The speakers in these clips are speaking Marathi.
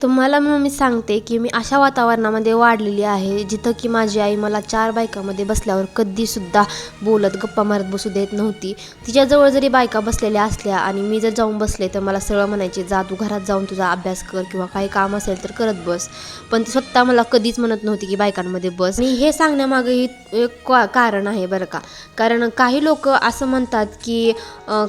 तुम्हाला मग मी सांगते की मी अशा वातावरणामध्ये वाढलेली आहे जिथं की माझी आई मला 4 बायकामध्ये बसल्यावर कधीसुद्धा बोलत गप्पा मारत बसू देत नव्हती. तिच्याजवळ जरी बायका बसलेल्या असल्या आणि मी जर जाऊन बसले तर मला सरळ म्हणायचे, जा तू घरात जाऊन तुझा अभ्यास कर किंवा काही काम असेल तर करत बस. पण ती स्वतः मला कधीच म्हणत नव्हती की बायकांमध्ये बस. आणि हे सांगण्यामागेही एक कारण आहे बरं का. कारण काही लोक असं म्हणतात की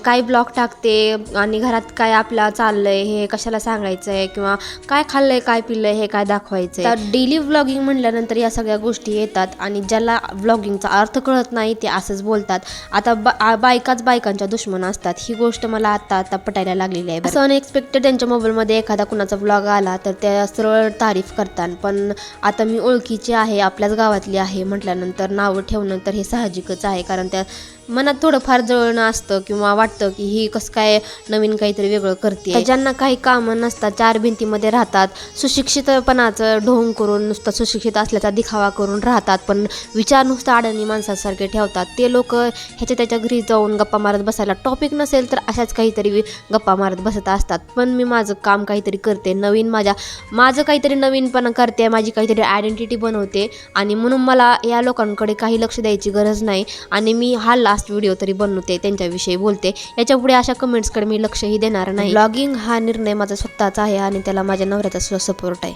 काय ब्लॉग टाकते आणि घरात काय आपला चाललंय हे कशाला सांगायचं आहे, किंवा काय खाल्लंय काय पिल्लंय हे काय दाखवायचंय. तर डेली व्लॉगिंग म्हटल्यानंतर या सगळ्या गोष्टी येतात आणि ज्याला व्लॉगिंगचा अर्थ कळत नाही ते असंच बोलतात. आता बायकाच बायकांच्या दुश्मन असतात, ही गोष्ट मला आता पटायला लागलेली आहे. असं अनएक्सपेक्टेड त्यांच्या मोबाईलमध्ये एखादा कुणाचा व्लॉग आला तर त्या सरळ तारीफ करतात. पण आता मी ओळखीची आहे, आपल्याच गावातली आहे म्हटल्यानंतर नावं ठेवणं तर हे साहजिकच आहे. कारण त्या मनात थोडंफार जळणं असतं किंवा वाटतं की ही कसं काय नवीन काहीतरी वेगळं करते. ज्यांना काही कामं नसतात, 4 भिंतीमध्ये राहतात, सुशिक्षितपणाचं ढोंग करून नुसतं सुशिक्षित असल्याचा दिखावा करून राहतात, पण विचार नुसतं अडाणी माणसासारखे ठेवतात, ते लोक ह्याच्या त्याच्या घरी जाऊन गप्पा मारत बसायला, टॉपिक नसेल तर अशाच काहीतरी गप्पा मारत बसत असतात. पण मी माझं काम काहीतरी करते, नवीन माझं काहीतरी नवीनपणा करते, माझी काहीतरी आयडेंटिटी बनवते आणि म्हणून मला या लोकांकडे काही लक्ष द्यायची गरज नाही. आणि मी हा लास्ट व्हिडिओ तरी बनवते, त्यांच्याविषयी बोलते. याच्या पुढे अशा कमेंट्सकडे मी लक्षही देणार नाही. ब्लॉगिंग हा निर्णय माझा स्वतःचा आहे आणि त्याला माझ्या नवऱ्याचा सुद्धा सपोर्ट आहे.